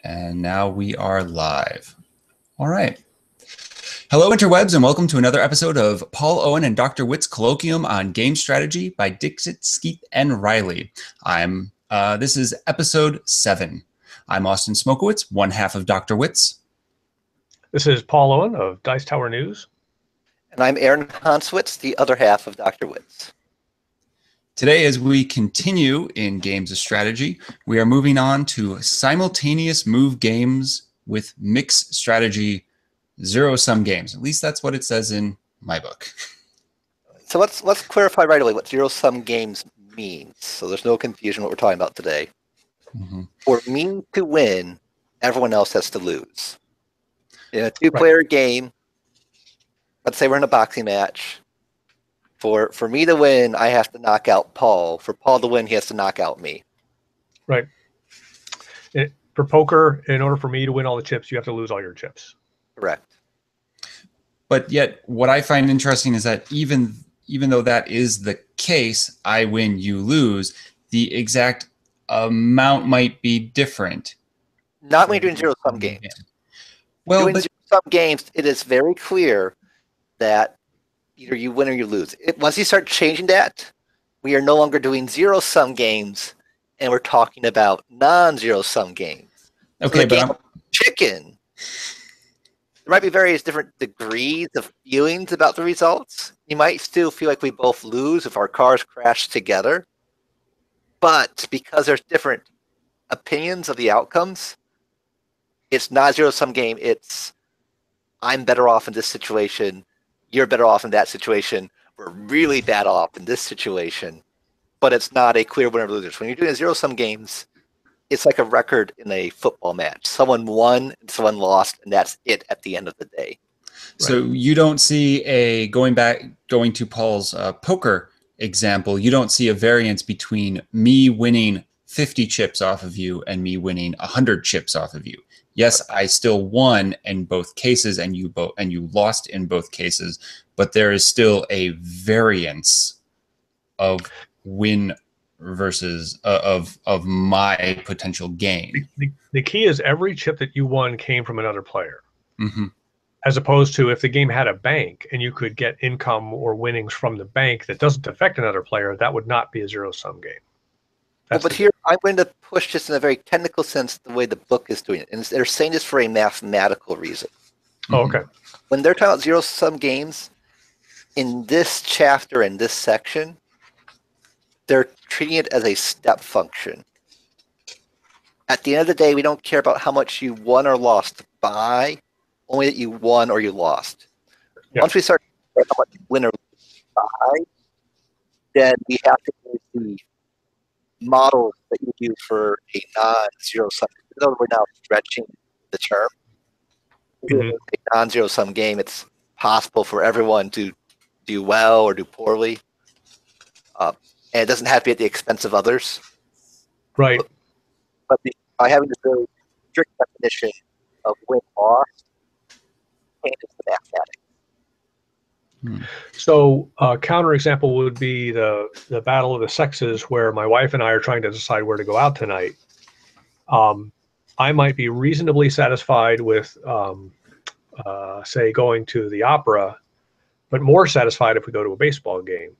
And now we are live. All right. Hello, interwebs, and welcome to another episode of Paul, Owen, and Dr.Wictz Colloquium on Game Strategy by Dixit, Skeath, and Riley. This is episode 7. I'm Austin Smokowitz, one half of Dr. Wictz. This is Paul Owen of Dice Tower News. And I'm Aaron Hanswitz, the other half of Dr. Wictz. Today, as we continue in games of strategy, we are moving on to simultaneous move games with mixed strategy zero-sum games. At least that's what it says in my book. So let's clarify right away what zero-sum games means, so there's no confusion what we're talking about today. Mm-hmm. For me to win, everyone else has to lose. In a two-player game, let's say we're in a boxing match. For me to win, I have to knock out Paul. For Paul to win, he has to knock out me. Right. For poker, in order for me to win all the chips, you have to lose all your chips. Correct. But yet, what I find interesting is that even though that is the case, I win, you lose, the exact amount might be different. Not when you're doing zero-sum games. Well, doing zero-sum games, it is very clear that either you win or you lose. Once you start changing that, we are no longer doing zero-sum games, and we're talking about non-zero-sum games. Okay, so but chicken. There might be various different degrees of feelings about the results. You might still feel like we both lose if our cars crash together, but because there's different opinions of the outcomes, it's not a zero-sum game. It's I'm better off in this situation. You're better off in that situation. We're really bad off in this situation. But it's not a clear winner or loser. When you're doing zero-sum games, it's like a record in a football match. Someone won and someone lost, and that's it at the end of the day. So you don't see going to Paul's poker example, you don't see a variance between me winning 50 chips off of you and me winning 100 chips off of you. Yes, I still won in both cases, and you lost in both cases, but there is still a variance of win versus of my potential gain. The key is every chip that you won came from another player, mm-hmm. as opposed to if the game had a bank and you could get income or winnings from the bank that doesn't affect another player, that would not be a zero-sum game. But here, I'm going to push this in a very technical sense the way the book is doing it. And they're saying this for a mathematical reason. Oh, okay. When they're talking about zero-sum games, in this chapter and this section, they're treating it as a step function. At the end of the day, we don't care about how much you won or lost by, only that you won or you lost. Yeah. Once we start how much you win or lose by, then we have to use the models that you use for a non-zero-sum. Even though we're now stretching the term, a non-zero-sum game, it's possible for everyone to do well or do poorly, and it doesn't have to be at the expense of others. Right. But by having this very strict definition of win-loss, changes the mathematics. So a counterexample would be the battle of the sexes, where my wife and I are trying to decide where to go out tonight. I might be reasonably satisfied with, say, going to the opera, but more satisfied if we go to a baseball game.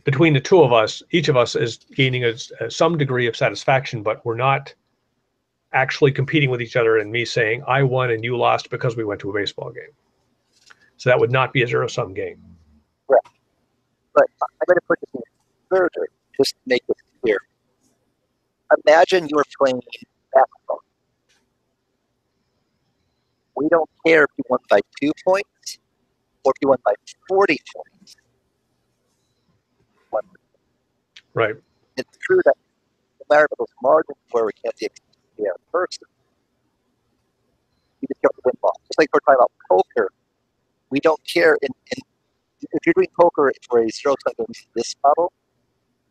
Between the two of us, each of us is gaining some degree of satisfaction, but we're not actually competing with each other and me saying, I won and you lost because we went to a baseball game. So that would not be a zero-sum game. Right. But I'm going to put this in further, just to make this clear. Imagine you're playing basketball. We don't care if you won by 2 points or if you won by 40 points. Right. It's true that no matter those margins where we can't see the other person, you just have to win loss. Just like we're talking about poker, we don't care. If you're doing poker for a zero-sum game, this model,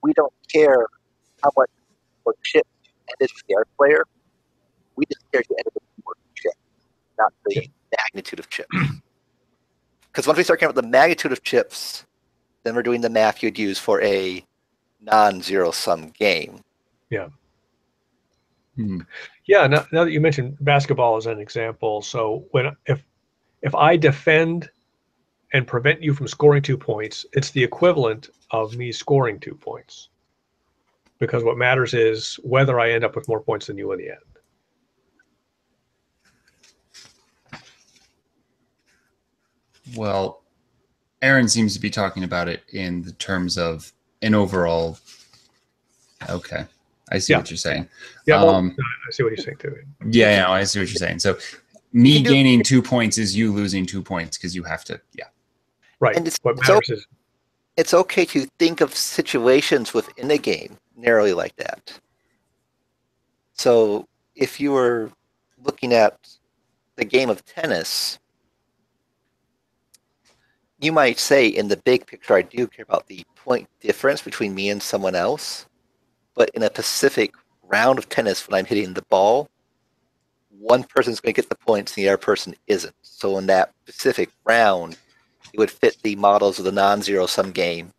we don't care how much or chips you ended with the other player. We just care you ended with more chips, not the magnitude of chips. Because once we start counting about the magnitude of chips, then we're doing the math you'd use for a non-zero-sum game. Yeah. Yeah, now that you mentioned basketball as an example, so if I defend and prevent you from scoring 2 points, it's the equivalent of me scoring 2 points. Because what matters is whether I end up with more points than you in the end. Well, Aaron seems to be talking about it in the terms of an overall. Okay, I see what you're saying. Yeah, I see what you're saying too. Yeah, I see what you're saying. So me gaining 2 points is you losing 2 points because you have to. Yeah. Right. And what matters is it's okay to think of situations within a game narrowly like that. So if you were looking at the game of tennis, you might say, in the big picture, I do care about the point difference between me and someone else. But in a specific round of tennis, when I'm hitting the ball, one person's going to get the points and the other person isn't. So in that specific round, it would fit the models of the non-zero-sum game.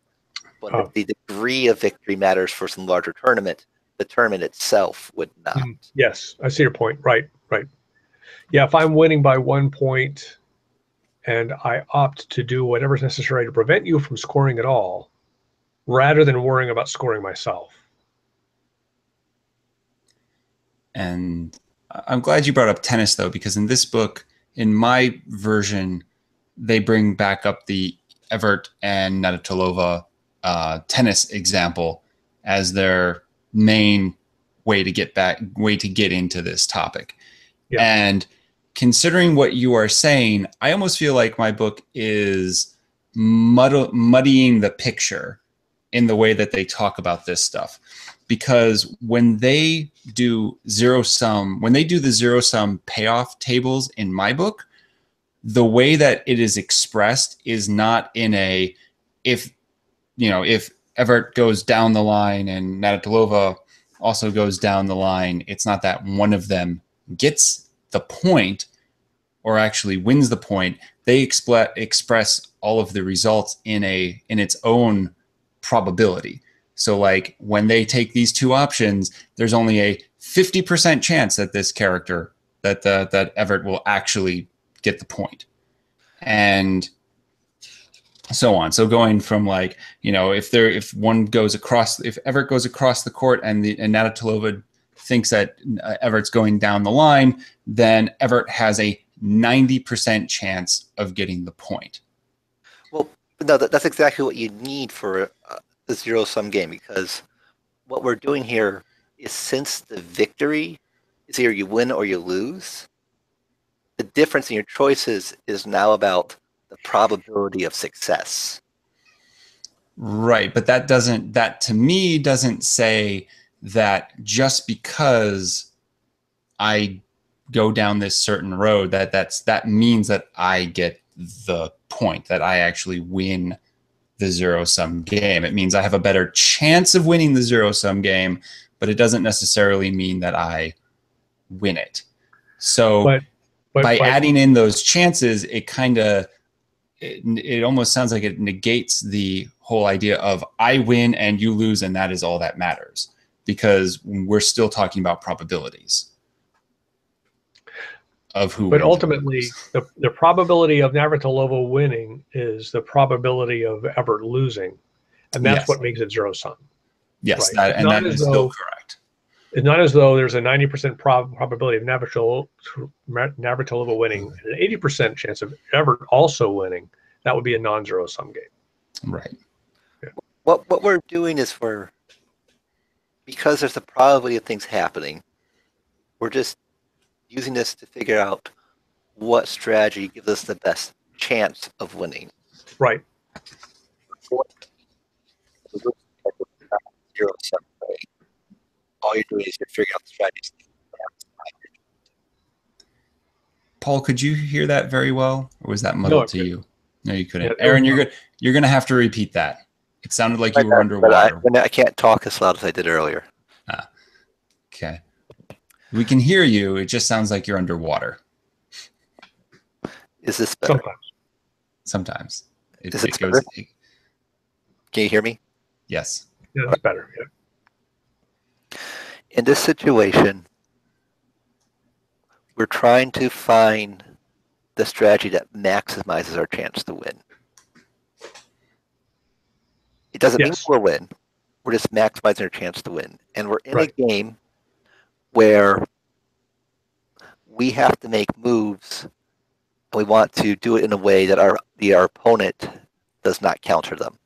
But the degree of victory matters for some larger tournament. The tournament itself would not. Yes, I see your point. Right. Yeah, if I'm winning by 1 point and I opt to do whatever's necessary to prevent you from scoring at all, rather than worrying about scoring myself. And I'm glad you brought up tennis, though, because in this book, in my version, they bring back up the Evert and Navratilova tennis example as their main way to get into this topic. Yeah. And considering what you are saying, I almost feel like my book is muddying the picture in the way that they talk about this stuff. Because when they do the zero-sum payoff tables in my book, the way that it is expressed is not in a, if Evert goes down the line and Navratilova also goes down the line, it's not that one of them gets the point or actually wins the point. They express all of the results in its own probability. So like when they take these two options, there's only a 50% chance that this character, that Evert will actually get the point. And so on. So going from like, if Evert goes across the court and Navratilova thinks that Evert's going down the line, then Evert has a 90% chance of getting the point. Well, no, that's exactly what you need for the zero-sum game, because what we're doing here is, since the victory is either you win or you lose, the difference in your choices is now about the probability of success. Right, but that to me doesn't say that just because I go down this certain road that means that I get the point, that I actually win the zero-sum game. It means I have a better chance of winning the zero-sum game, but it doesn't necessarily mean that I win it. So by adding in those chances, it almost sounds like it negates the whole idea of I win and you lose and that is all that matters, because we're still talking about probabilities of who But wins. ultimately, the probability of Navratilova winning is the probability of Evert losing, and that's what makes it zero-sum. Yes, right. That is still correct. It's not as though there's a 90% probability of Navratilova winning and an 80% chance of Evert also winning. That would be a non-zero-sum game. Right. Yeah. What we're doing is because there's a probability of things happening, we're just using this to figure out what strategy gives us the best chance of winning. Right. Zero-sum play. All you're doing is you're figuring out the strategies. Paul, could you hear that very well, or was that muddled to you? No, you couldn't. Yeah, Aaron, you're going to have to repeat that. It sounded like you were underwater. I can't talk as loud as I did earlier. Okay. We can hear you. It just sounds like you're underwater. Is this better? Sometimes. Is it better? Can you hear me? Yes. Yeah, that's better. Yeah. In this situation, we're trying to find the strategy that maximizes our chance to win. It doesn't mean we'll win. We're just maximizing our chance to win. And we're in a game where we have to make moves, and we want to do it in a way that our opponent does not counter them.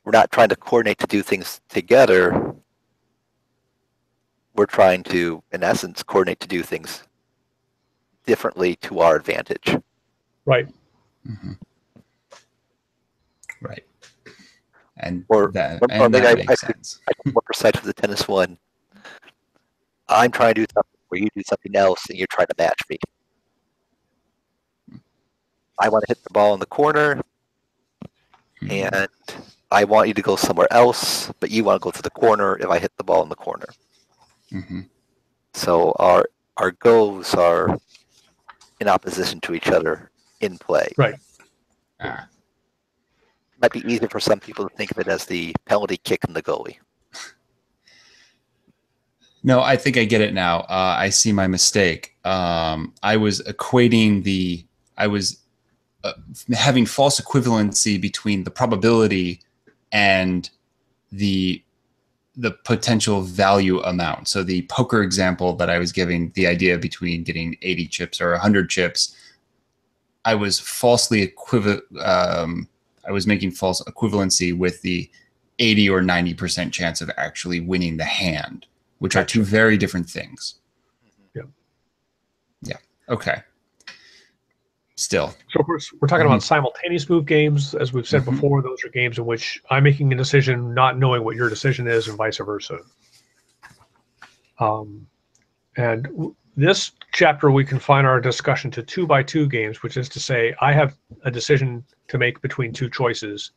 We're not trying to coordinate to do things together. We're trying to, in essence, coordinate to do things differently to our advantage. Right. Mm-hmm. Right. And that makes sense. I can more precise with the tennis one. I'm trying to do something where you do something else, and you're trying to match me. I want to hit the ball in the corner, and I want you to go somewhere else, but you want to go to the corner if I hit the ball in the corner. Mm-hmm. So our goals are in opposition to each other in play. Right. Might be easier for some people to think of it as the penalty kick from the goalie. No, I think I get it now. I see my mistake. I was equating I was having false equivalency between the probability and the potential value amount. So the poker example that I was giving, the idea between getting 80 chips or 100 chips, I was I was making false equivalency with the 80 or 90% chance of actually winning the hand, which are two very different things. Yeah. Yeah. Okay. Still. So we're talking about simultaneous move games. As we've said before, those are games in which I'm making a decision not knowing what your decision is and vice versa. And this chapter, we confine our discussion to 2x2 games, which is to say I have a decision to make between two choices.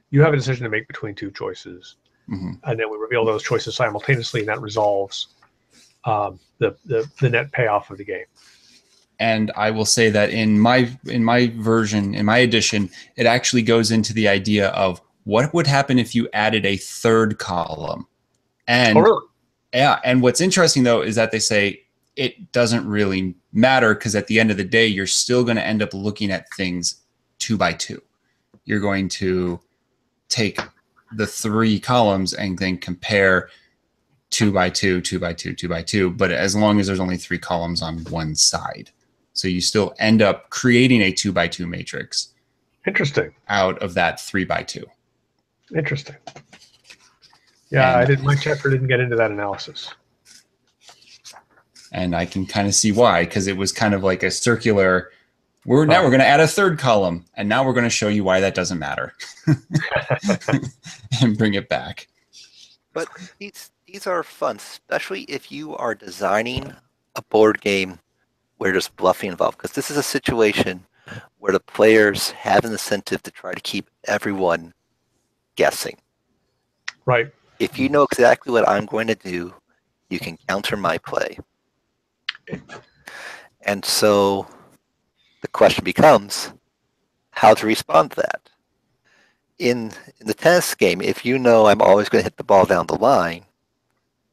You have a decision to make between two choices. Mm-hmm. And then we reveal those choices simultaneously, and that resolves the net payoff of the game. And I will say that in my version, in my edition, it actually goes into the idea of what would happen if you added a third column. And yeah, and what's interesting though is that they say it doesn't really matter because at the end of the day, you're still going to end up looking at things 2x2. You're going to take the 3 columns and then compare 2x2, 2x2, 2x2. But as long as there's only 3 columns on one side. So you still end up creating a 2x2 matrix. Interesting. Out of that 3x2. Interesting. Yeah, my chapter didn't get into that analysis. And I can kind of see why, because it was kind of like a circular. Now we're going to add a third column, and now we're going to show you why that doesn't matter, and bring it back. But these are fun, especially if you are designing a board game where there's bluffing involved, because this is a situation where the players have an incentive to try to keep everyone guessing. Right. If you know exactly what I'm going to do, you can counter my play. And so the question becomes how to respond to that. In the tennis game, if you know I'm always going to hit the ball down the line,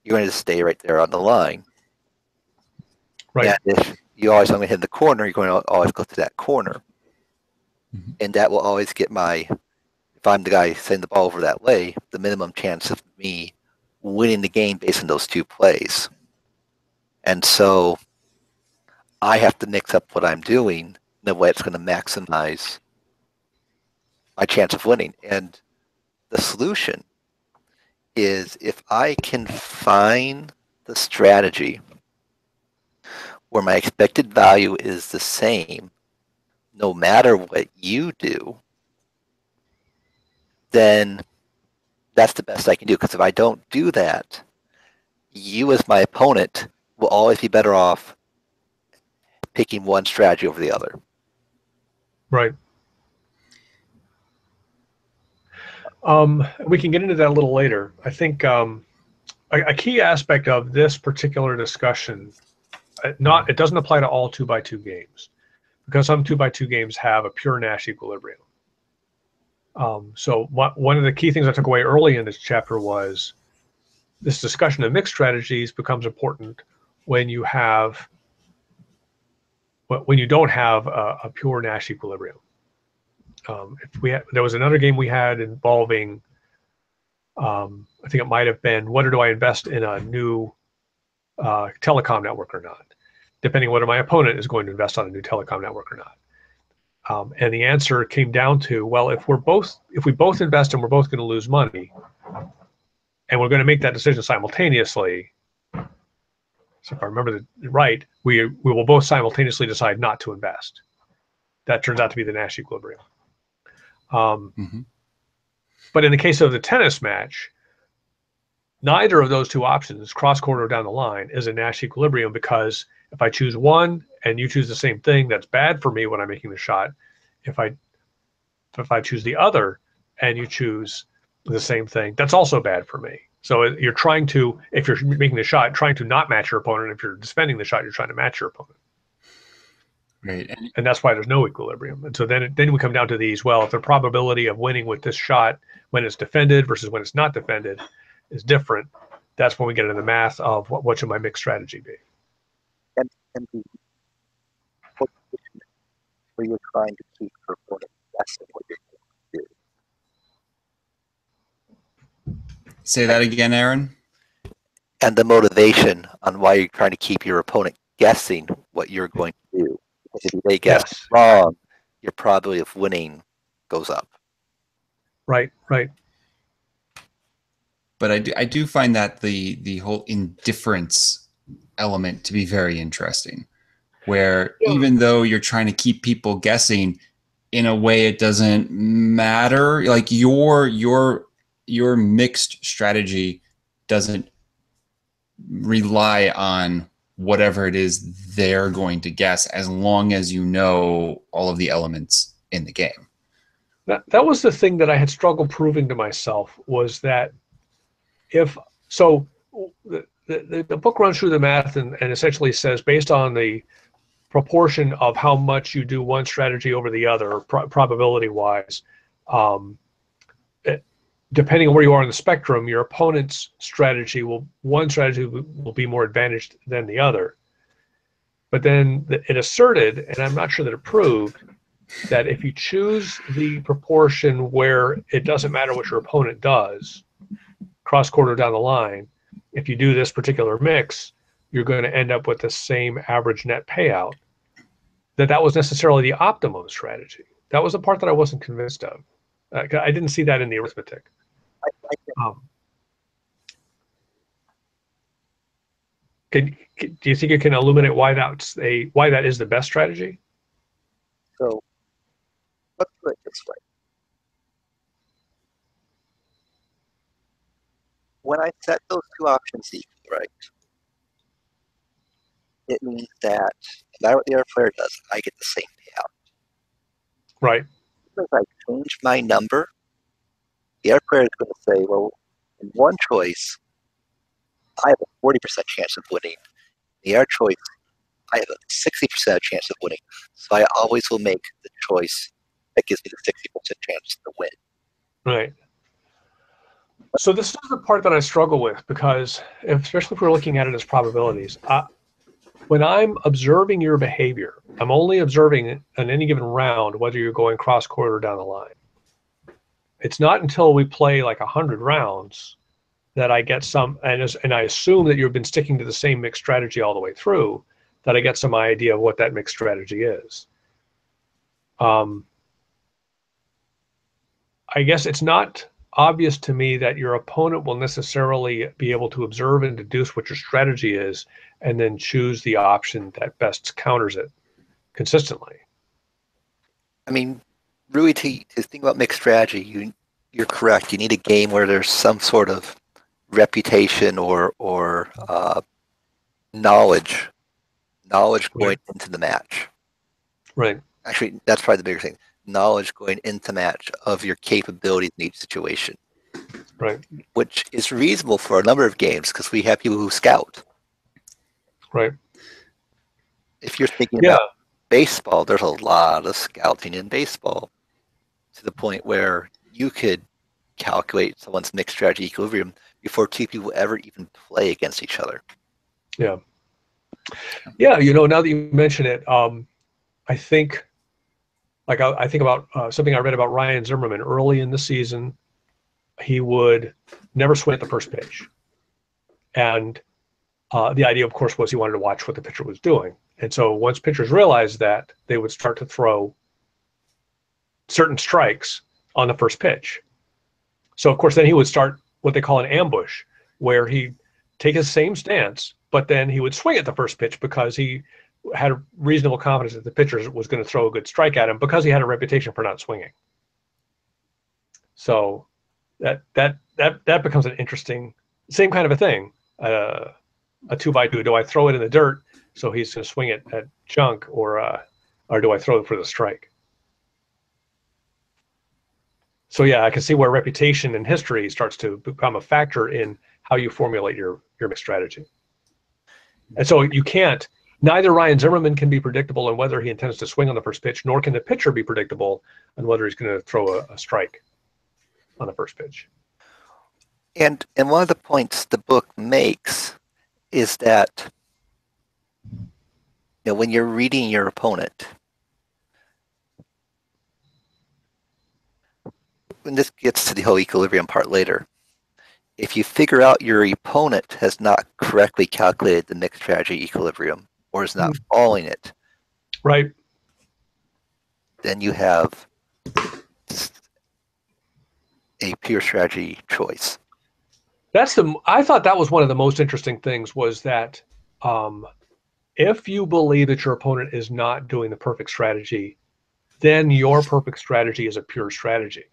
you're going to stay right there on the line. Right. And if you always want to hit the corner, you're going to always go to that corner. Mm-hmm. And that will always get if I'm the guy sending the ball over that way, the minimum chance of me winning the game based on those 2 plays. And so I have to mix up what I'm doing in a way that's going to maximize my chance of winning. And the solution is if I can find the strategy where my expected value is the same, no matter what you do, then that's the best I can do. Because if I don't do that, you as my opponent will always be better off picking one strategy over the other. Right. We can get into that a little later. I think a key aspect of this particular discussion, it doesn't apply to all 2x2 games, because some 2x2 games have a pure Nash equilibrium. So one of the key things I took away early in this chapter was this discussion of mixed strategies becomes important when you have when you don't have a pure Nash equilibrium. There was another game we had involving, I think it might have been, whether do I invest in a new telecom network or not, depending whether my opponent is going to invest on a new telecom network or not. And the answer came down to, well, if we both invest and we're both going to lose money, and we're going to make that decision simultaneously. So if I remember right, we will both simultaneously decide not to invest. That turns out to be the Nash equilibrium. But in the case of the tennis match, neither of those two options, cross-court or down the line, is a Nash equilibrium, because if I choose one and you choose the same thing, that's bad for me when I'm making the shot. If I choose the other and you choose the same thing, that's also bad for me. So you're trying to, if you're making the shot, trying to not match your opponent. If you're defending the shot, you're trying to match your opponent. Right. And that's why there's no equilibrium. And so then we come down to these, well, if the probability of winning with this shot when it's defended versus when it's not defended is different, that's when we get into the math of what should my mixed strategy be. And the position where you're trying to keep your opponent guessing what you're going to do. Say that again, Aaron. And the motivation on why you're trying to keep your opponent guessing what you're going to do. Because if they guess wrong, your probability of winning goes up. Right. But I do find that the whole indifference element to be very interesting, where even though you're trying to keep people guessing, in a way it doesn't matter. Like your mixed strategy doesn't rely on whatever it is they're going to guess, as long as you know all of the elements in the game. That was the thing that I had struggled proving to myself, was that the book runs through the math and essentially says, based on the proportion of how much you do one strategy over the other, probability-wise, depending on where you are on the spectrum, your opponent's one strategy will be more advantaged than the other. But then it asserted, and I'm not sure that it proved, that if you choose the proportion where it doesn't matter what your opponent does, cross-court or down the line, if you do this particular mix, you're going to end up with the same average net payout, that was necessarily the optimum strategy. That was the part that I wasn't convinced of. I didn't see that in the arithmetic. Do you think you can illuminate why that is the best strategy? So let's put it this way. When I set those two options equal, right, it means that no matter what the other player does, I get the same payout. Right. If I change my number, the other player is going to say, well, in one choice, I have a 40% chance of winning. In the other choice, I have a 60% chance of winning. So I always will make the choice that gives me the 60% chance to win. Right. So this is the part that I struggle with, because especially if we're looking at it as probabilities, when I'm observing your behavior, I'm only observing in any given round whether you're going cross-court or down the line. It's not until we play like 100 rounds that I get some, and I assume that you've been sticking to the same mixed strategy all the way through, that I get some idea of what that mixed strategy is. I guess it's not obvious to me that your opponent will necessarily be able to observe and deduce what your strategy is and then choose the option that best counters it consistently. I mean, really, to think about mixed strategy, you're correct. You need a game where there's some sort of reputation or knowledge going into the match. Right. Actually, that's probably the bigger thing. Knowledge going into match of your capabilities in each situation. Right. Which is reasonable for a number of games because we have people who scout. Right. If you're thinking about baseball, there's a lot of scouting in baseball to the point where you could calculate someone's mixed strategy equilibrium before two people ever even play against each other. Yeah. Yeah, now that you mention it, I think, like I think about something I read about Ryan Zimmerman early in the season. He would never swing at the first pitch. And the idea, of course, was he wanted to watch what the pitcher was doing. And so once pitchers realized that, they would start to throw certain strikes on the first pitch. So, of course, then he would start what they call an ambush, where he'd take his same stance, but then he would swing at the first pitch because he had a reasonable confidence that the pitcher was going to throw a good strike at him because he had a reputation for not swinging. So that becomes an interesting, same kind of a thing. A 2x2. Do I throw it in the dirt so he's going to swing it at junk, or do I throw it for the strike? So yeah, I can see where reputation and history starts to become a factor in how you formulate your mixed strategy. And so you can't. Neither Ryan Zimmerman can be predictable on whether he intends to swing on the first pitch, nor can the pitcher be predictable on whether he's going to throw a strike on the first pitch. And one of the points the book makes is that, you know, when you're reading your opponent, when this gets to the whole equilibrium part later, if you figure out your opponent has not correctly calculated the mixed strategy equilibrium or is not following it, right, then you have a pure strategy choice. I thought that was one of the most interesting things, was that if you believe that your opponent is not doing the perfect strategy, then your perfect strategy is a pure strategy.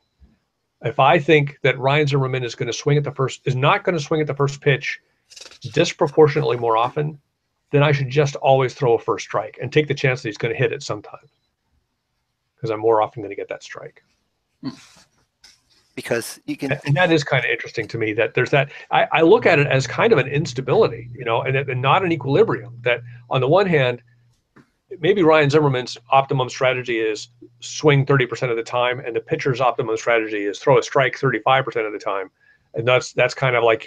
If I think that Ryan Zimmerman is not going to swing at the first pitch disproportionately more often, then I should just always throw a first strike and take the chance that he's going to hit it sometime, because I'm more often going to get that strike. Because you can, and that is kind of interesting to me, that there's that. I look at it as kind of an instability, and not an equilibrium. That on the one hand, maybe Ryan Zimmerman's optimum strategy is swing 30% of the time, and the pitcher's optimum strategy is throw a strike 35% of the time. And that's kind of like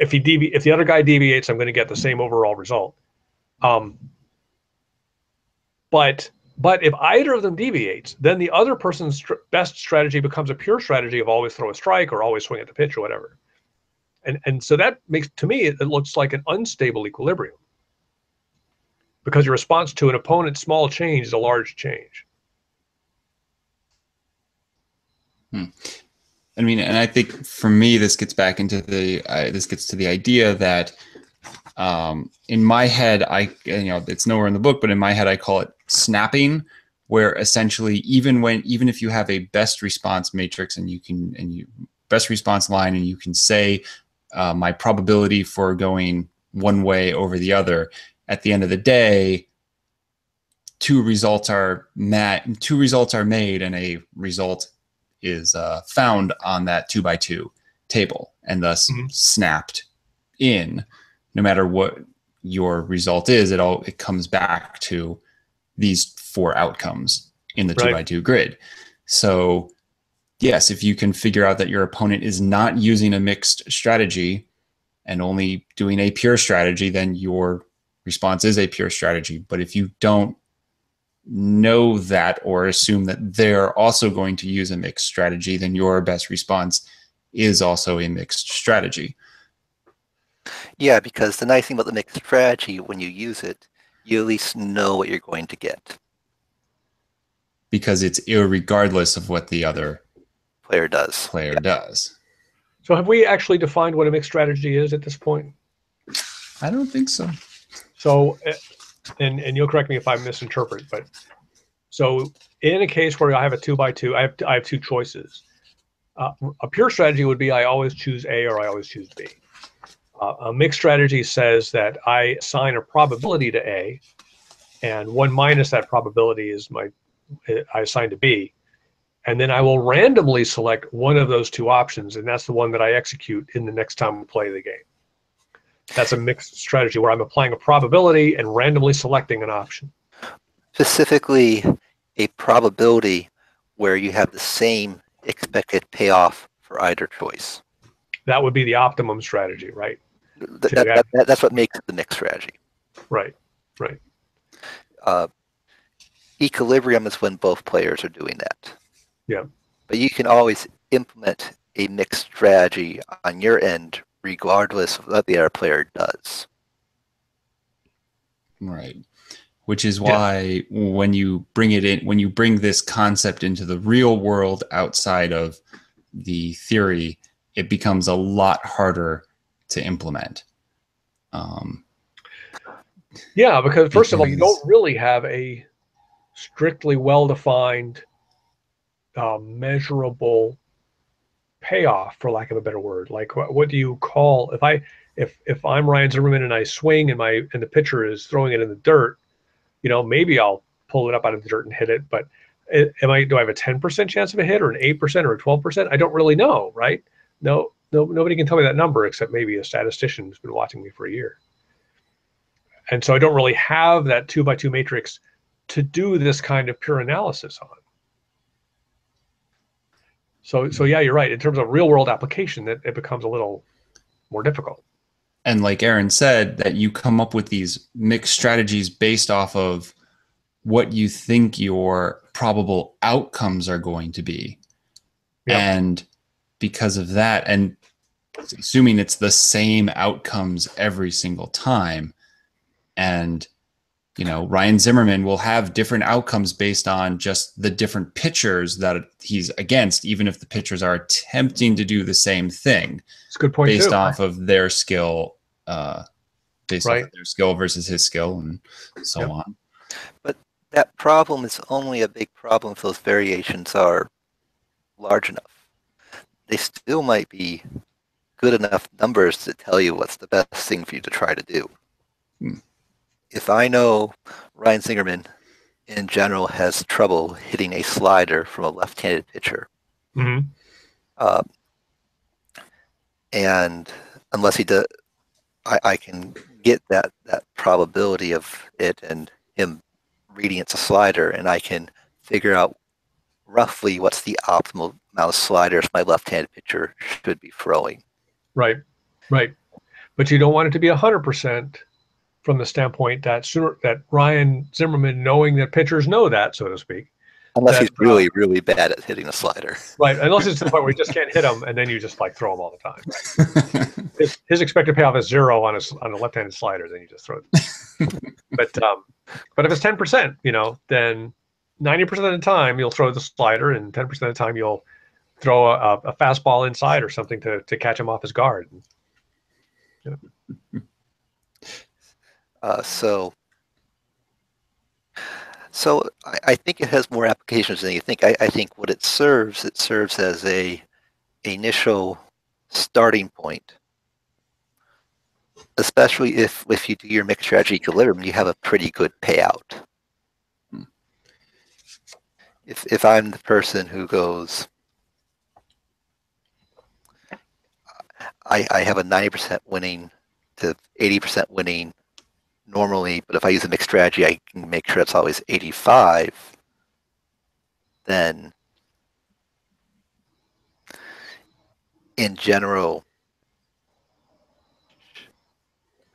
if the other guy deviates, I'm going to get the same overall result. But if either of them deviates, then the other person's best strategy becomes a pure strategy of always throw a strike or always swing at the pitch or whatever. And so that makes, to me, it looks like an unstable equilibrium, because your response to an opponent's small change is a large change. I mean, and I think for me, this gets back into the idea that in my head, it's nowhere in the book, but in my head, I call it snapping, where essentially even if you have a best response matrix and you best response line, and you can say my probability for going one way over the other, at the end of the day, two results are made, and a result is found on that 2x2 table, and thus snapped in. No matter what your result is, it comes back to these four outcomes in the 2x2 grid. So yes, if you can figure out that your opponent is not using a mixed strategy and only doing a pure strategy, then your response is a pure strategy. But if you don't know that, or assume that they're also going to use a mixed strategy, then your best response is also a mixed strategy. Yeah, because the nice thing about the mixed strategy, when you use it, you at least know what you're going to get. Because it's irregardless of what the other player does. So have we actually defined what a mixed strategy is at this point? I don't think so. So, and you'll correct me if I misinterpret, but so in a case where I have a 2x2, I have two choices. A pure strategy would be I always choose A or I always choose B. A mixed strategy says that I assign a probability to A, and 1 minus that probability is I assign to B. And then I will randomly select one of those two options, and that's the one that I execute in the next time we play the game. That's a mixed strategy where I'm applying a probability and randomly selecting an option. Specifically, a probability where you have the same expected payoff for either choice. That would be the optimum strategy, right? That's what makes it the mixed strategy. Right. equilibrium is when both players are doing that. Yeah. But you can always implement a mixed strategy on your end, regardless of what the other player does. Right. Which is why when you bring it in, when you bring this concept into the real world outside of the theory, it becomes a lot harder to implement. Yeah, because first of all, you don't really have a strictly well-defined, measurable payoff, for lack of a better word. Like, what do you call if I'm Ryan Zimmerman and I swing and the pitcher is throwing it in the dirt? Maybe I'll pull it up out of the dirt and hit it, but do I have a 10% chance of a hit or an 8% or a 12%? I don't really know, right? No, nobody can tell me that number except maybe a statistician who's been watching me for a year. And so I don't really have that 2x2 matrix to do this kind of pure analysis on. So yeah, you're right. In terms of real world application, it becomes a little more difficult. And like Aaron said, that you come up with these mixed strategies based off of what you think your probable outcomes are going to be. Yep. And because of that, and assuming it's the same outcomes every single time, and Ryan Zimmerman will have different outcomes based on just the different pitchers that he's against, even if the pitchers are attempting to do the same thing. It's a good point based too. off of their skill, based off of their skill versus his skill, and so on. But that problem is only a big problem if those variations are large enough. They still might be good enough numbers to tell you what's the best thing for you to try to do. If I know Ryan Zimmerman in general has trouble hitting a slider from a left-handed pitcher, and unless he does, I can get that probability of it and him reading it's a slider, and I can figure out roughly what's the optimal amount of sliders my left-handed pitcher should be throwing. Right. But you don't want it to be 100%. From the standpoint that Ryan Zimmerman, knowing that pitchers know that, so to speak. Unless he's really, really bad at hitting a slider. Right, unless it's to the point where you just can't hit him, and then you just throw him all the time. His expected payoff is 0 on a left-handed slider, then you just throw it. But if it's 10%, then 90% of the time you'll throw the slider, and 10% of the time you'll throw a fastball inside or something to catch him off his guard. So I think it has more applications than you think. I think what it serves as a initial starting point, especially if you do your mixed strategy equilibrium, you have a pretty good payout. If I'm the person who goes, I have a 90% winning to 80% winning normally, but if I use a mixed strategy, I can make sure it's always 85. Then, in general,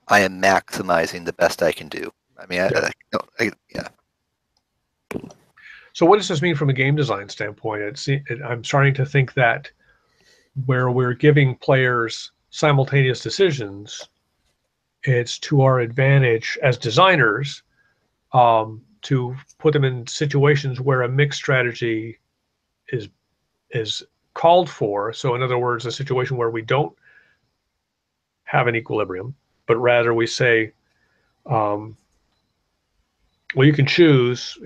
I am maximizing the best I can do. I mean, yeah. So what does this mean from a game design standpoint? I'm starting to think that where we're giving players simultaneous decisions, it's to our advantage as designers to put them in situations where a mixed strategy is called for. So in other words, a situation where we don't have an equilibrium, but rather we say, well, you can choose,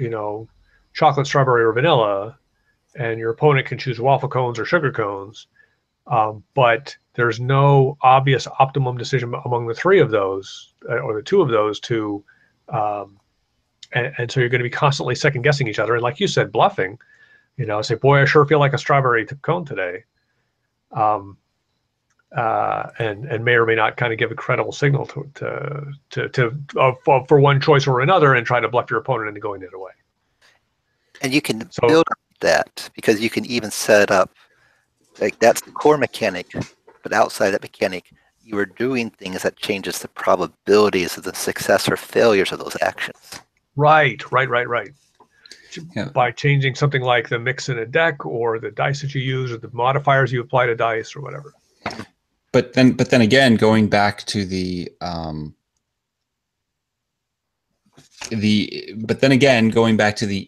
chocolate, strawberry, or vanilla, and your opponent can choose waffle cones or sugar cones. But there's no obvious optimum decision among the three of those or the two of those to, and so you're going to be constantly second guessing each other. And like you said, bluffing, say, boy, I sure feel like a strawberry cone today. And may or may not kind of give a credible signal for one choice or another and try to bluff your opponent into going the other way. And you can build that because you can even set up, like that's the core mechanic, but outside that mechanic, you are doing things that changes the probabilities of the success or failures of those actions. Right. by changing something like the mix in a deck or the dice that you use or the modifiers you apply to dice or whatever. But then again, going back to the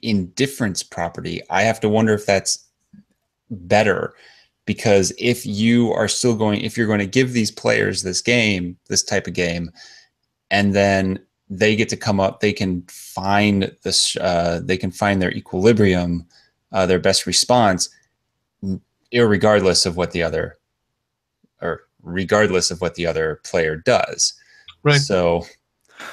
indifference property, I have to wonder if that's better, because if you're going to give these players this type of game, and then they get to come up, they can find their equilibrium, their best response, regardless of what the other player does. Right. So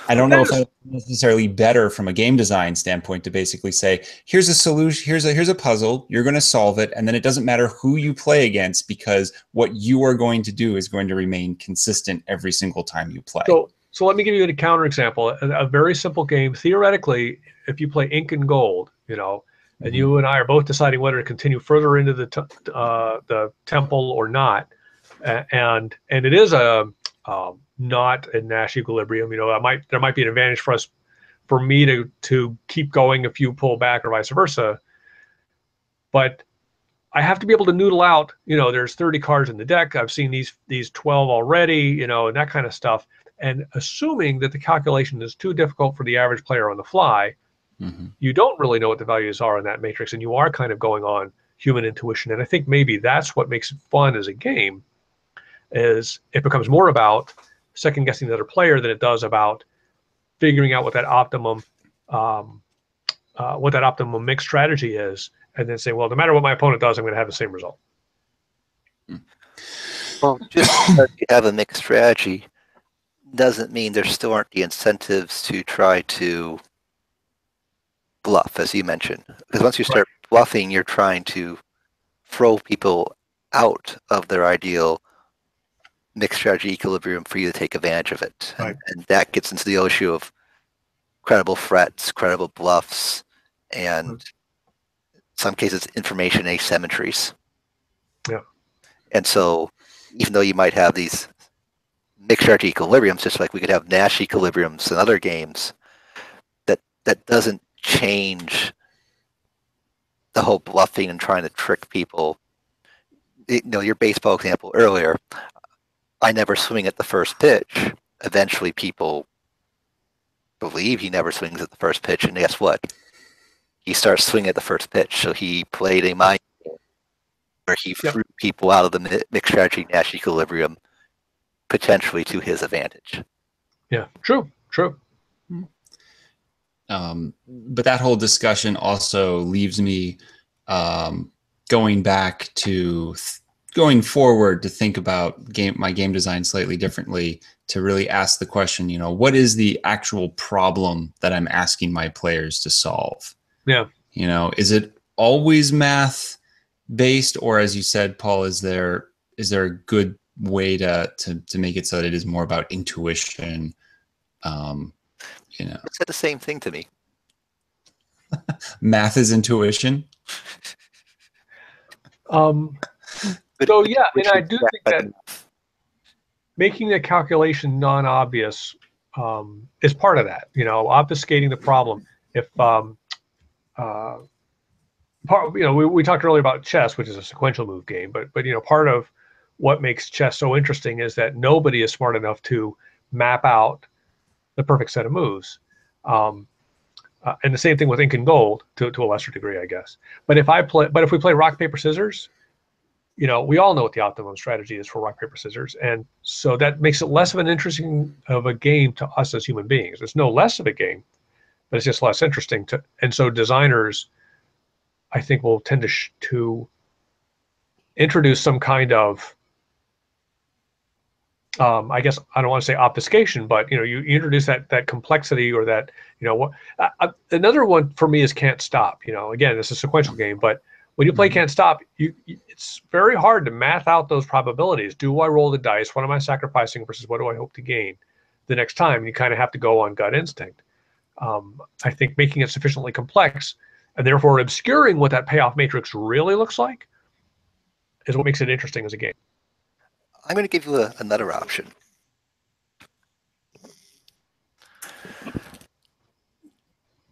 I don't know if that's necessarily better from a game design standpoint to basically say, here's a solution, here's a puzzle, you're going to solve it, and then it doesn't matter who you play against, because what you are going to do is going to remain consistent every single time you play. So let me give you a counterexample. A very simple game. Theoretically, if you play Ink and Gold, and you and I are both deciding whether to continue further into the temple or not, and it is a not a Nash equilibrium. There might be an advantage for me to keep going if you pull back, or vice versa. But I have to be able to noodle out. There's 30 cards in the deck. I've seen these 12 already. And that kind of stuff. And assuming that the calculation is too difficult for the average player on the fly, you don't really know what the values are in that matrix, and you are kind of going on human intuition. And I think maybe that's what makes it fun as a game, is it becomes more about second guessing the other player than it does about figuring out what that optimum mix strategy is, and then say, well, no matter what my opponent does, I'm going to have the same result. Well, just because you have a mixed strategy doesn't mean there still aren't the incentives to try to bluff, as you mentioned. Because once you start bluffing, you're trying to throw people out of their ideal mixed strategy equilibrium for you to take advantage of it. Right. And that gets into the issue of credible threats, credible bluffs, and in some cases information asymmetries. Yeah. And so even though you might have these mixed strategy equilibriums, just like we could have Nash equilibriums in other games, that doesn't change the whole bluffing and trying to trick people. Your baseball example earlier, I never swing at the first pitch. Eventually people believe he never swings at the first pitch, and guess what? He starts swinging at the first pitch. So he played a mind game where he threw people out of the mixed strategy Nash equilibrium, potentially to his advantage. Yeah, true. But that whole discussion also leaves me going forward to think about my game design slightly differently, to really ask the question, what is the actual problem that I'm asking my players to solve? Yeah. Is it always math based, or, as you said, Paul, is there a good way to make it so that it is more about intuition? You said the same thing to me. Math is intuition. So yeah, and I do think that making the calculation non-obvious is part of that. Obfuscating the problem. If we talked earlier about chess, which is a sequential move game, but part of what makes chess so interesting is that nobody is smart enough to map out the perfect set of moves. And the same thing with Ink and Gold to a lesser degree, I guess. But if we play rock, paper, scissors, we all know what the optimum strategy is for rock, paper, scissors. And so that makes it less of an interesting of a game to us as human beings. It's no less of a game, but it's just less interesting and so designers, I think, will tend to introduce some kind of, I guess I don't want to say obfuscation, but you introduce that complexity, or that another one for me is Can't Stop. Again, it's a sequential game, but when you play Can't Stop, it's very hard to math out those probabilities. Do I roll the dice? What am I sacrificing versus what do I hope to gain the next time? You kind of have to go on gut instinct. I think making it sufficiently complex and therefore obscuring what that payoff matrix really looks like is what makes it interesting as a game. I'm going to give you another option.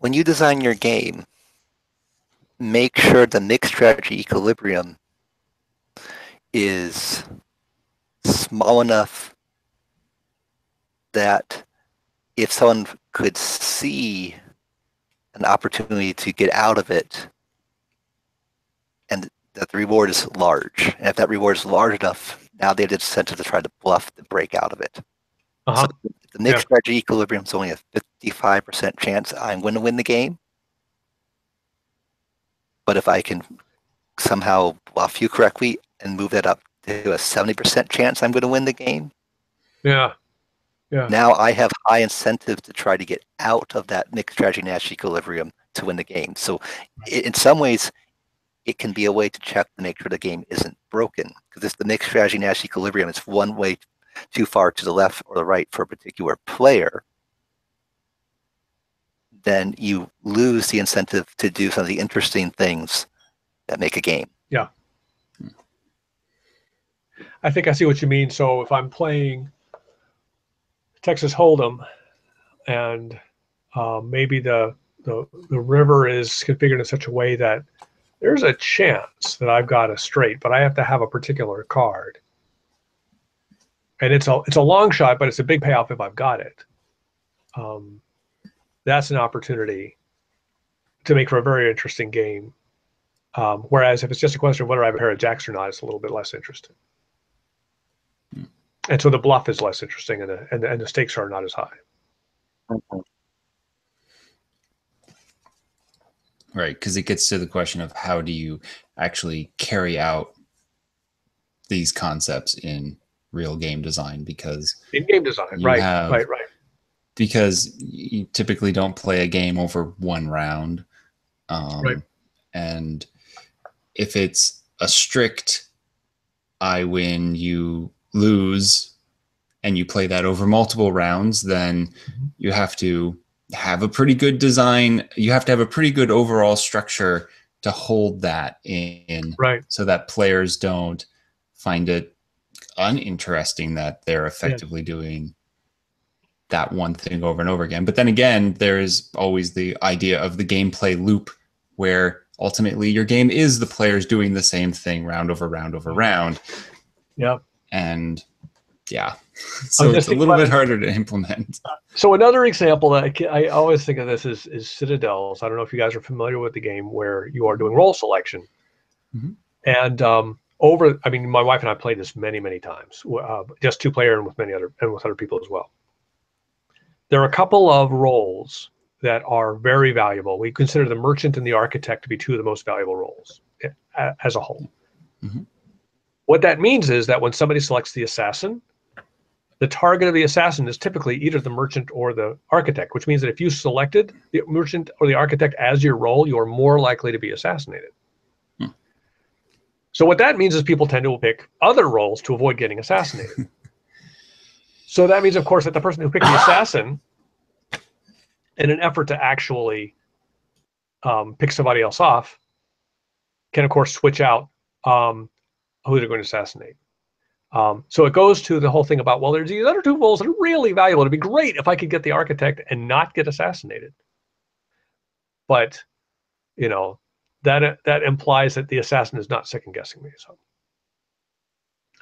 When you design your game, make sure the mixed strategy equilibrium is small enough that if someone could see an opportunity to get out of it, and that the reward is large. And if that reward is large enough, now they have the incentive to try to bluff the break out of it. So the mixed strategy equilibrium is only a 55% chance I'm going to win the game. But if I can somehow bluff you correctly and move that up to a 70% chance I'm going to win the game, now I have high incentive to try to get out of that mixed strategy Nash equilibrium to win the game. So in some ways, it can be a way to check to make sure the game isn't broken. Because if the mixed strategy Nash equilibrium is one way too far to the left or the right for a particular player, then you lose the incentive to do some of the interesting things that make a game. Yeah. I think I see what you mean. So if I'm playing Texas Hold'em and maybe the river is configured in such a way that there's a chance that I've got a straight, but I have to have a particular card. And it's a long shot, but it's a big payoff if I've got it. That's an opportunity to make for a very interesting game. Whereas if it's just a question of whether I have a pair of jacks or not, it's a little bit less interesting. And so the bluff is less interesting, and the stakes are not as high. Right, because it gets to the question of how do you actually carry out these concepts in real game design? Because in game design, right. Because you typically don't play a game over one round, and if it's a strict I win, you lose, and you play that over multiple rounds, then you have to have a pretty good design. You have to have a pretty good overall structure to hold that in, so that players don't find it uninteresting that they're effectively doing that one thing over and over again. But then again, there's always the idea of the gameplay loop, where ultimately your game is the players doing the same thing round over round over round. And so it's a little bit harder to implement. So another example that I always think of this is Citadels. I don't know if you guys are familiar with the game where you are doing role selection. And I mean, my wife and I played this many, many times, just two player and with other people as well. There are a couple of roles that are very valuable. We consider the merchant and the architect to be two of the most valuable roles as a whole. What that means is that when somebody selects the assassin, the target of the assassin is typically either the merchant or the architect, which means that if you selected the merchant or the architect as your role, you're more likely to be assassinated. So what that means is people tend to pick other roles to avoid getting assassinated. So that means, of course, that the person who picked the assassin, in an effort to actually pick somebody else off, can, of course, switch out who they're going to assassinate. So it goes to the whole thing about, well, there's these other two roles that are really valuable. It'd be great if I could get the architect and not get assassinated. But, you know, that implies that the assassin is not second-guessing me. So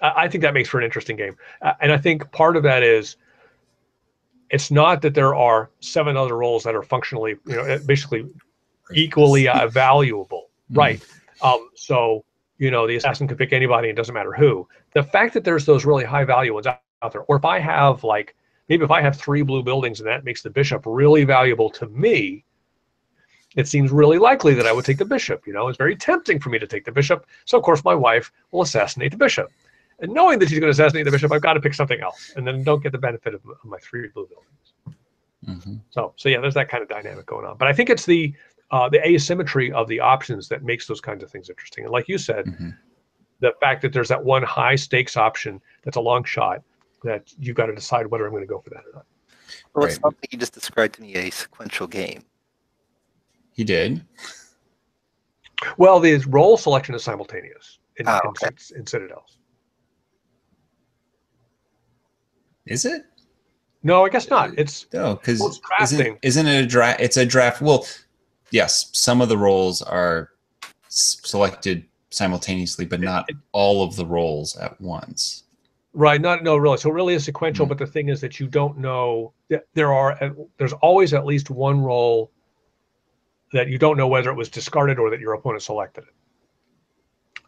I think that makes for an interesting game. And I think part of that is it's not that there are 7 other roles that are functionally, you know, basically equally valuable. So, you know, the assassin could pick anybody, it doesn't matter who. The fact that there's those really high value ones out there, or if I have like, maybe if I have 3 blue buildings and that makes the bishop really valuable to me, it seems really likely that I would take the bishop. You know, it's very tempting for me to take the bishop. So of course my wife will assassinate the bishop. And knowing that she's going to assassinate the bishop, I've got to pick something else, and then don't get the benefit of my 3 blue buildings. So yeah, there's that kind of dynamic going on. But I think it's the asymmetry of the options that makes those kinds of things interesting. And like you said, the fact that there's that one high stakes option that's a long shot that you've got to decide whether I'm going to go for that or not. Well, it's not like you just described to me a sequential game. He did. Well, the role selection is simultaneous in Citadels. Is it? No, I guess not. It's because isn't it a draft? It's a draft. Well, yes, some of the roles are selected simultaneously, but not all of the rolls at once. Right. No, really. So it really is sequential, but the thing is that you don't know that there's always at least one roll that you don't know whether it was discarded or that your opponent selected it.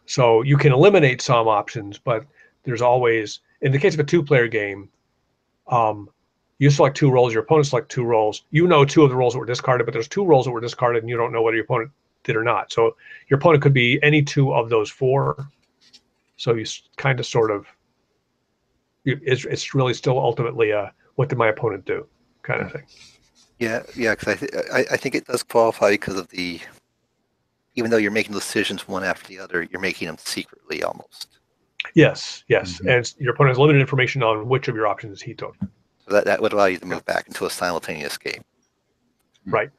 So you can eliminate some options, but there's always, in the case of a two-player game, you select 2 rolls, your opponent select 2 rolls. You know 2 of the rolls that were discarded, but there's 2 rolls that were discarded, and you don't know whether your opponent did or not. So your opponent could be any 2 of those 4. So you kind of sort of, it's really still ultimately a what did my opponent do kind of thing. Yeah, because I think it does qualify because of the, even though you're making decisions one after the other, you're making them secretly almost. Yes, and your opponent has limited information on which of your options he took. So that would allow you to move back into a simultaneous game. Right.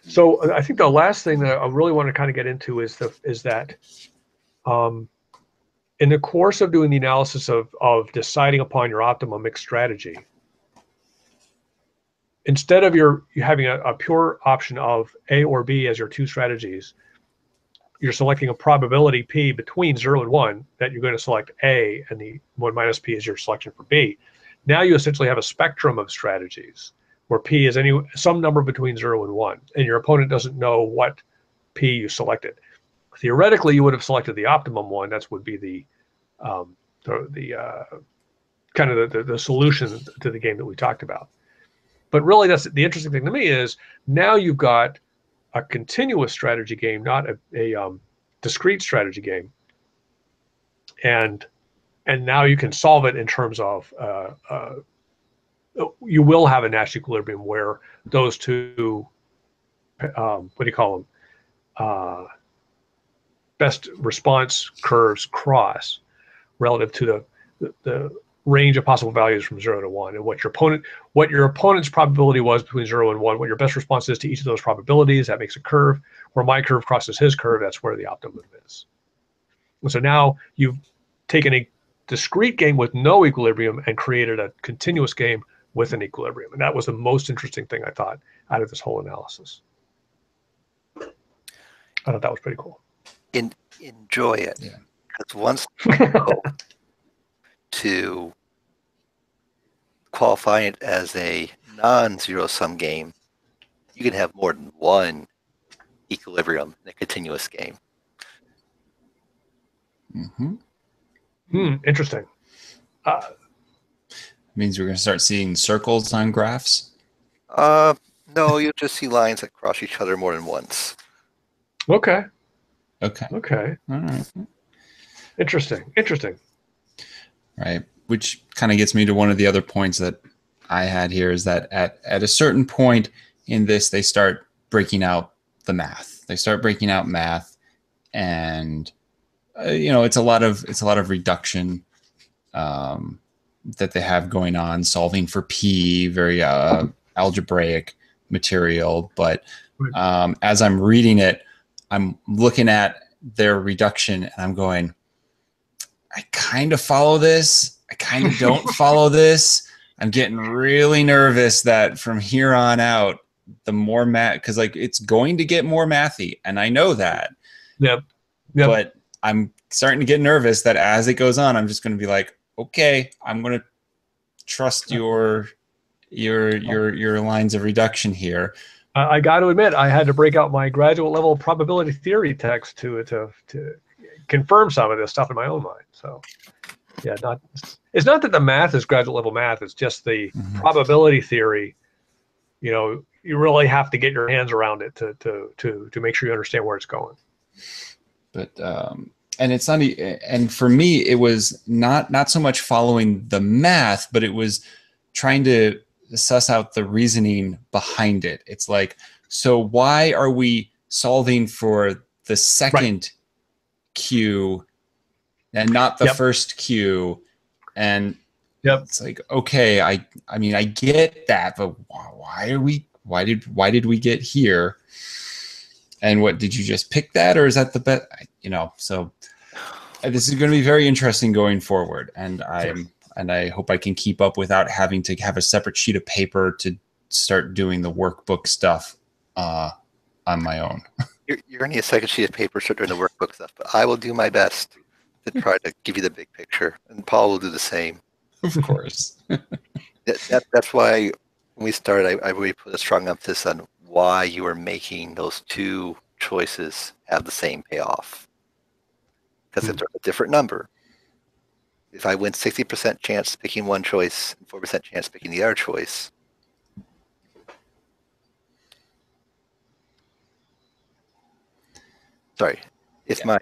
So I think the last thing that I really want to kind of get into is that in the course of doing the analysis of deciding upon your optimal mixed strategy, instead of you having a pure option of A or B as your 2 strategies, you're selecting a probability P between 0 and 1 that you're going to select A, and the 1 minus P is your selection for B. Now you essentially have a spectrum of strategies where P is some number between 0 and 1, and your opponent doesn't know what P you selected. Theoretically, you would have selected the optimum one. That would be the kind of the solution to the game that we talked about. But really, that's the interesting thing to me is now you've got a continuous strategy game, not a discrete strategy game, and now you can solve it in terms of you will have a Nash equilibrium where those 2 what do you call them, best response curves cross relative to the range of possible values from 0 to 1, and what your opponent's probability was between 0 and 1, what your best response is to each of those probabilities. That makes a curve. Where my curve crosses his curve, that's where the optimum is. And so now you've taken a discrete game with no equilibrium and created a continuous game with an equilibrium. And that was the most interesting thing I thought out of this whole analysis. I thought that was pretty cool. Enjoy it. Yeah. Because once you go to qualifying it as a non-zero-sum game, you can have more than one equilibrium in a continuous game. Interesting. Means we're going to start seeing circles on graphs? No, you'll just see lines that cross each other more than once. Okay. All right. Interesting. Right. Which kind of gets me to one of the other points that I had here is that at a certain point in this, they start breaking out the math. They start breaking out math, and it's a lot of reduction that they have going on, solving for P, very algebraic material. But as I'm reading it, I'm looking at their reduction, and I'm going, I kind of follow this. I kind of don't follow this. I'm getting really nervous that from here on out, the more math, because it's going to get more mathy, and I know that. Yep. But I'm starting to get nervous that as it goes on, I'm just going to be like, okay, I'm going to trust your lines of reduction here. I got to admit, I had to break out my graduate level probability theory text to confirm some of this stuff in my own mind. So, yeah, it's not that the math is graduate level math. It's just the probability theory. You really have to get your hands around it to make sure you understand where it's going. But and it's not. And for me, it was not so much following the math, but it was trying to suss out the reasoning behind it. It's like, so why are we solving for the second Q and not the first Q? And it's like, okay, I mean, I get that, but why did we get here? And what, did you just pick that, or is that the best? So this is going to be very interesting going forward, and I hope I can keep up without having to have a separate sheet of paper to start doing the workbook stuff on my own. You're going to need a second sheet of paper, start doing the workbook stuff, but I will do my best to try to give you the big picture, and Paul will do the same. Of course. That's why when we started, I really put a strong emphasis on why you are making those two choices have the same payoff. Because if there's a different number, if I win 60% chance picking one choice and 4% chance picking the other choice, sorry, if my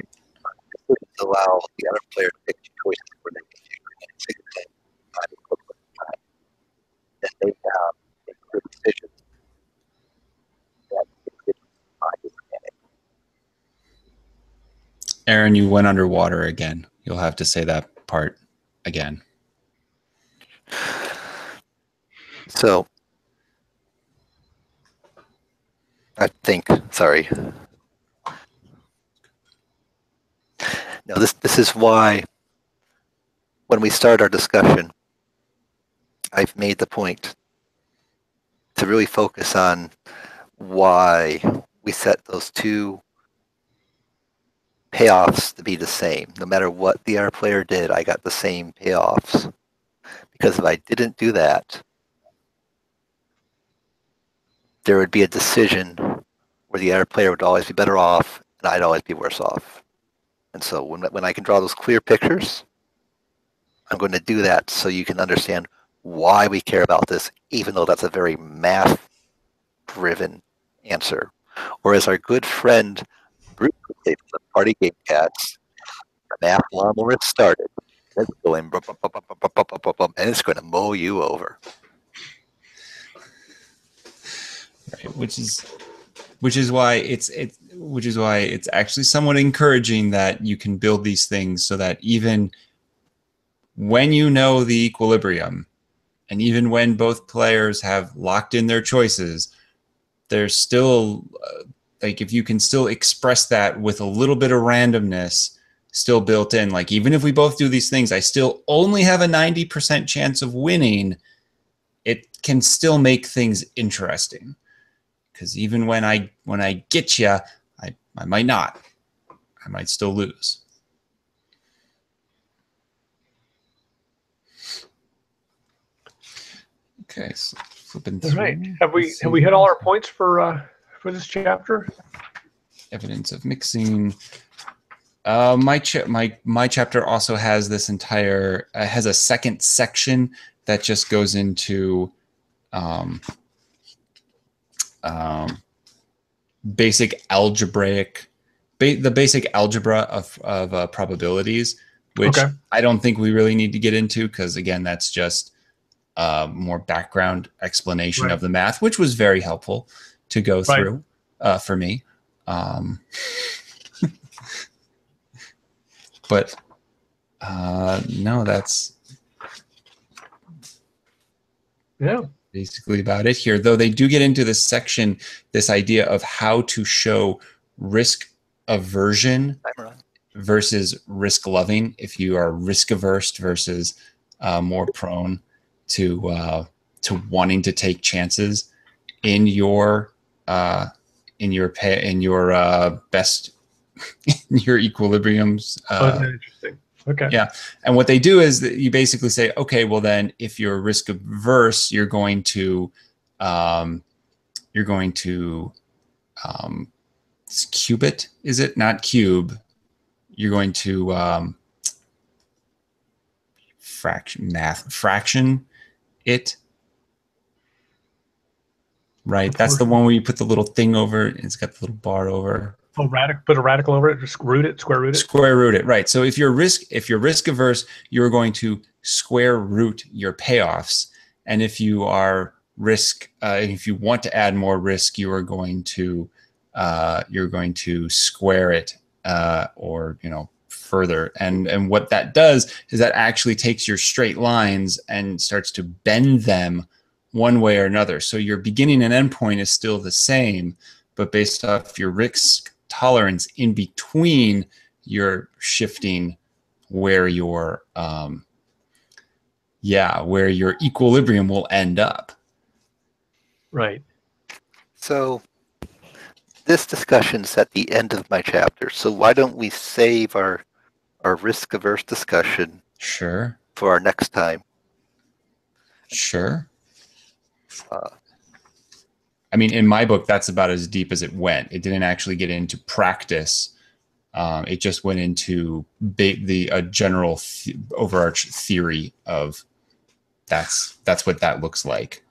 allow the other player to pick two choices for them to 6% time equivalent time, then they have a clear decision that is organic. Aaron, you went underwater again. You'll have to say that part again. So, I think, sorry. No, this is why when we start our discussion, I've made the point to really focus on why we set those two payoffs to be the same. No matter what the other player did, I got the same payoffs. Because if I didn't do that, there would be a decision where the other player would always be better off and I'd always be worse off. And so when I can draw those clear pictures, I'm going to do that so you can understand why we care about this, even though that's a very math-driven answer. Or as our good friend Bruce would say from the Party Game Cats, the math lawnmower has started. It's going and it's going to mow you over. Right, which is why it's actually somewhat encouraging that you can build these things so that even when you know the equilibrium and even when both players have locked in their choices, there's still like if you can still express that with a little bit of randomness still built in, like even if we both do these things, I still only have a 90% chance of winning, it can still make things interesting. Because even when I get you, I might not. I might still lose. Okay, so flipping through. All right. Have we hit all our points for this chapter? Evidence of mixing. My chapter also has this entire has a second section that just goes into basic algebraic, the basic algebra of probabilities, which Okay. I don't think we really need to get into because again, that's just more background explanation Right. of the math, which was very helpful to go Right. through for me. But no, that's basically about it here. Though they do get into this section, this idea of how to show risk aversion versus risk loving. If you are risk averse versus more prone to wanting to take chances in your best in your equilibriums. Interesting. Okay. Yeah, and what they do is that you basically say, okay, well then, if you're risk averse, you're going to cube it. Is it not cube? You're going to fraction it. Right, that's the one where you put the little thing over it. It's got the little bar over. Oh, put a radical over it. Just root it, square root it. Square root it, right? So if you're risk averse, you're going to square root your payoffs, and if you are if you want to add more risk, you are going to square it or further. And what that does is that actually takes your straight lines and starts to bend them one way or another. So your beginning and end point is still the same, but based off your risk tolerance in between, you're shifting where your where your equilibrium will end up. Right. So this discussion's at the end of my chapter. So why don't we save our risk-averse discussion Sure. for our next time? Sure. Uh, I mean, in my book, that's about as deep as it went. It didn't actually get into practice. It just went into the general overarching theory of that's what that looks like.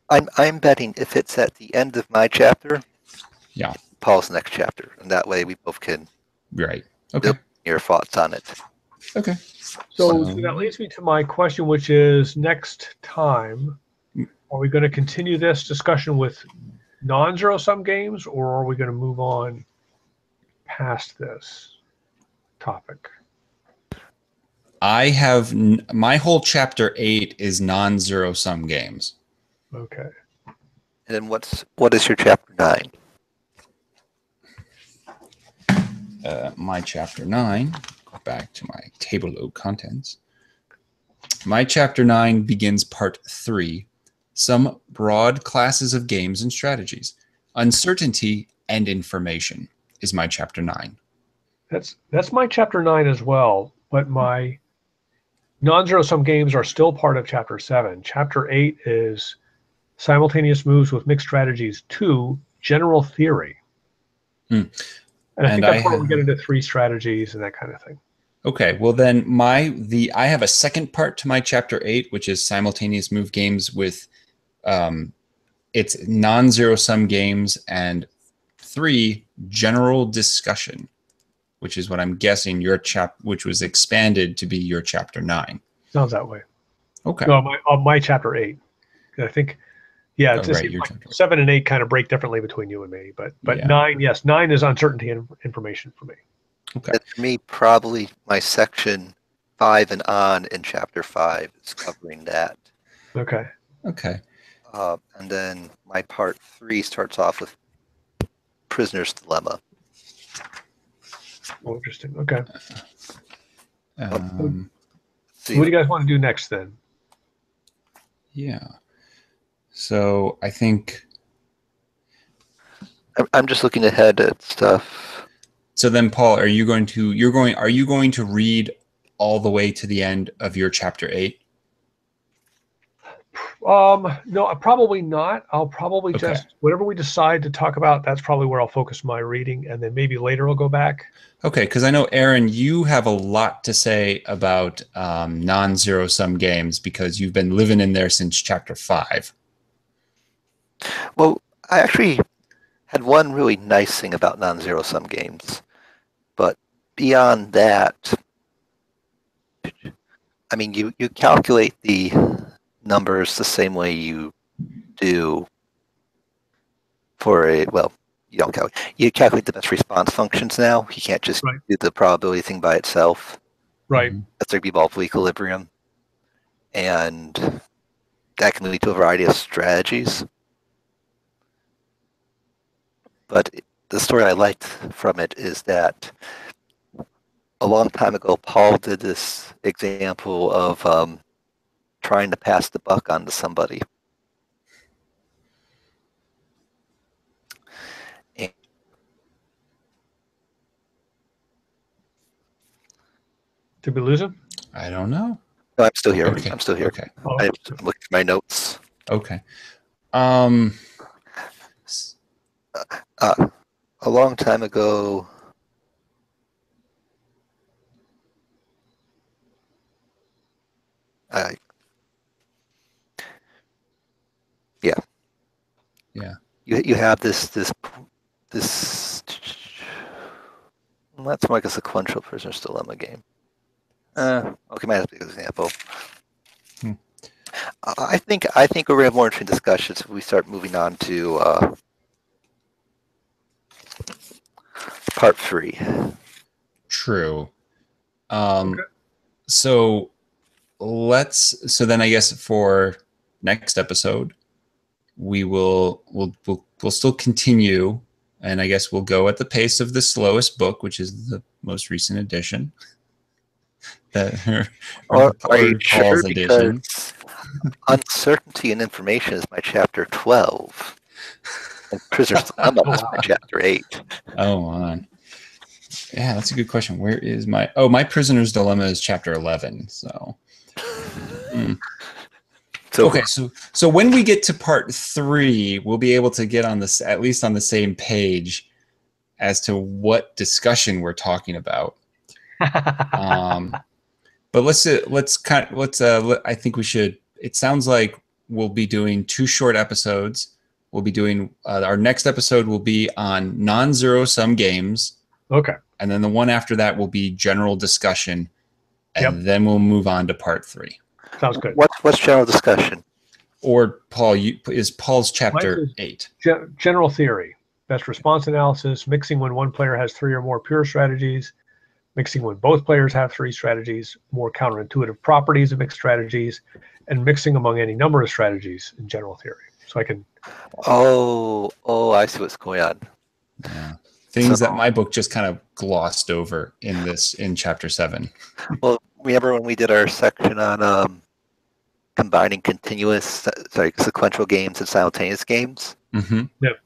I'm betting if it's at the end of my chapter, Yeah. Paul's next chapter, and that way we both can Right. Okay. build your thoughts on it. Okay. So that leads me to my question, which is next time, are we going to continue this discussion with non-zero-sum games, or are we going to move on past this topic? I have my whole chapter 8 is non-zero-sum games. Okay. And then what is your chapter 9? My chapter 9, go back to my table of contents. My chapter 9 begins part 3, some broad classes of games and strategies. Uncertainty and information is my chapter 9. That's my chapter 9 as well, but my non-zero-sum games are still part of chapter 7. Chapter 8 is simultaneous moves with mixed strategies 2, general theory. And I think that's where we get into 3 strategies and that kind of thing. Okay, well then I have a second part to my chapter 8, which is simultaneous move games with it's non-zero-sum games, and 3, general discussion, which is what I'm guessing which was expanded to be your chapter 9. Sounds that way. Okay. No, my chapter 8. I think, yeah, it's right, like 7 and 8 kind of break differently between you and me, but Yeah. 9, yes, 9 is uncertainty and information for me. Okay. And for me, probably my section 5 and on in chapter 5 is covering that. Okay. Okay. And then my part 3 starts off with prisoner's dilemma. Oh, interesting. Okay. So See, what do you guys want to do next then? Yeah. So I think. I'm just looking ahead at stuff. So then, Paul, are you going to read all the way to the end of your chapter 8? No, probably not. I'll probably Okay. just, whatever we decide to talk about, that's probably where I'll focus my reading, and then maybe later I'll go back. Okay, because I know, Aaron, you have a lot to say about non-zero-sum games because you've been living in there since chapter 5. Well, I actually had one really nice thing about non-zero-sum games, but beyond that, I mean, you calculate the numbers the same way you do for you don't calculate. You calculate the best response functions now. You can't just do the probability thing by itself. Right. That's like evolved equilibrium. And that can lead to a variety of strategies. But the story I liked from it is that a long time ago, Paul did this example of trying to pass the buck on to somebody. Did we lose him? I don't know. No, I'm still here. Okay. I'm still here. Okay. Oh. I'm looking for my notes. Okay. A long time ago, Yeah. You have this. That's more like a sequential prisoner's dilemma game. Okay, might have to be an example. I think we're gonna have more interesting discussions if we start moving on to part 3. True. Okay. So then I guess for next episode we'll still continue, and I guess we'll go at the pace of the slowest book, which is the most recent edition. Are you sure? Paul's edition. Uncertainty and Information is my chapter 12. And Prisoner's Dilemma is my chapter 8. Oh, on. Yeah, that's a good question. Where is my... Oh, my Prisoner's Dilemma is chapter 11, so... So Okay, so when we get to part 3, we'll be able to get on this, at least on the same page as to what discussion we're talking about. But I think we should. It sounds like we'll be doing 2 short episodes. We'll be doing our next episode will be on non-zero-sum games. Okay. And then the one after that will be general discussion, and then we'll move on to part 3. Sounds good. What's general discussion? Or Paul, is Paul's chapter 8? General theory, best response analysis, mixing when one player has 3 or more pure strategies, mixing when both players have 3 strategies, more counterintuitive properties of mixed strategies, and mixing among any number of strategies in general theory. So I can. Oh, I see what's going on. Yeah. Things that my book just kind of glossed over in chapter 7. Well, remember when we did our section on combining sequential games and simultaneous games? Mm-hmm. Yep.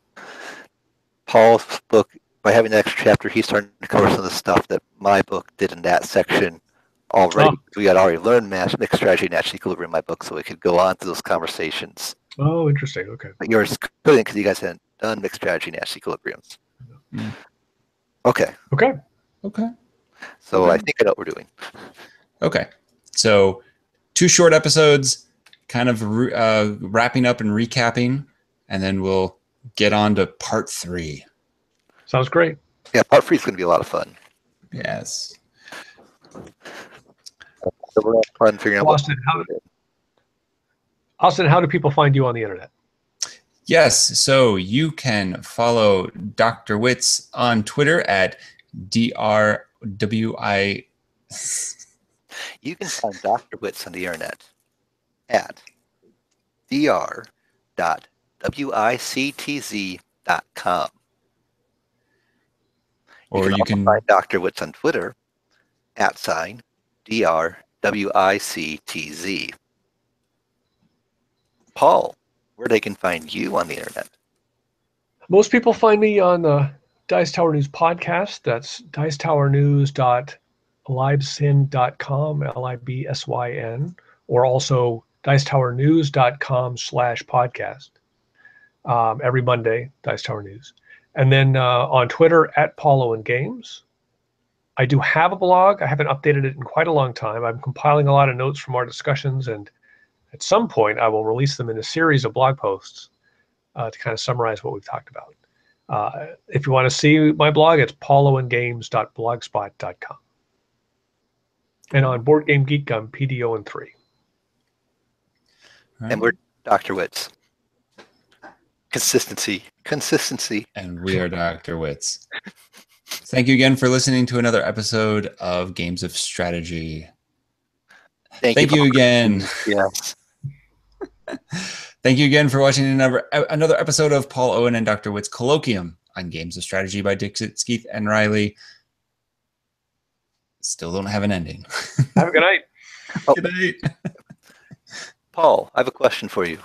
Paul's book, by having the extra chapter, he's starting to cover some of the stuff that my book did in that section already. We had already learned mixed strategy and Nash equilibrium in my book, so we could go on to those conversations. Oh, interesting. Okay. But yours couldn't because you guys hadn't done mixed strategy and Nash equilibriums. Mm. Okay. So I think I know what we're doing. Okay. So 2 short episodes, kind of wrapping up and recapping, and then we'll get on to part 3. Sounds great. Yeah, part 3 is going to be a lot of fun. Yes. So we're going to have fun figuring out Austin, how do people find you on the internet? Yes, so you can follow Dr. Wictz on Twitter at DRWI. You can find Dr. Wictz on the internet at dr.wictz.com. Or you can find Dr. Wictz on Twitter at @DRWICTZ. Paul, where they can find you on the internet? Most people find me on the Dice Tower News podcast. That's dicetowernews.libsyn.com, LIBSYN, or also dicetowernews.com/podcast. Every Monday, Dice Tower News. And then on Twitter at Paul Owen Games. I do have a blog. I haven't updated it in quite a long time. I'm compiling a lot of notes from our discussions, and at some point I will release them in a series of blog posts to kind of summarize what we've talked about. If you want to see my blog, it's paulowengames.blogspot.com. And on Board Game Geek, I'm PD013. Right. And we're Dr. Wictz. Consistency. And we are Dr. Wictz. Thank you again for listening to another episode of Games of Strategy. Thank you again. Yes. Thank you again for watching another episode of Paul Owen and Dr. Wictz Colloquium on Games of Strategy by Dixit, Skeath, and Riley. Still don't have an ending. Have a good night. Good night. Paul, I have a question for you.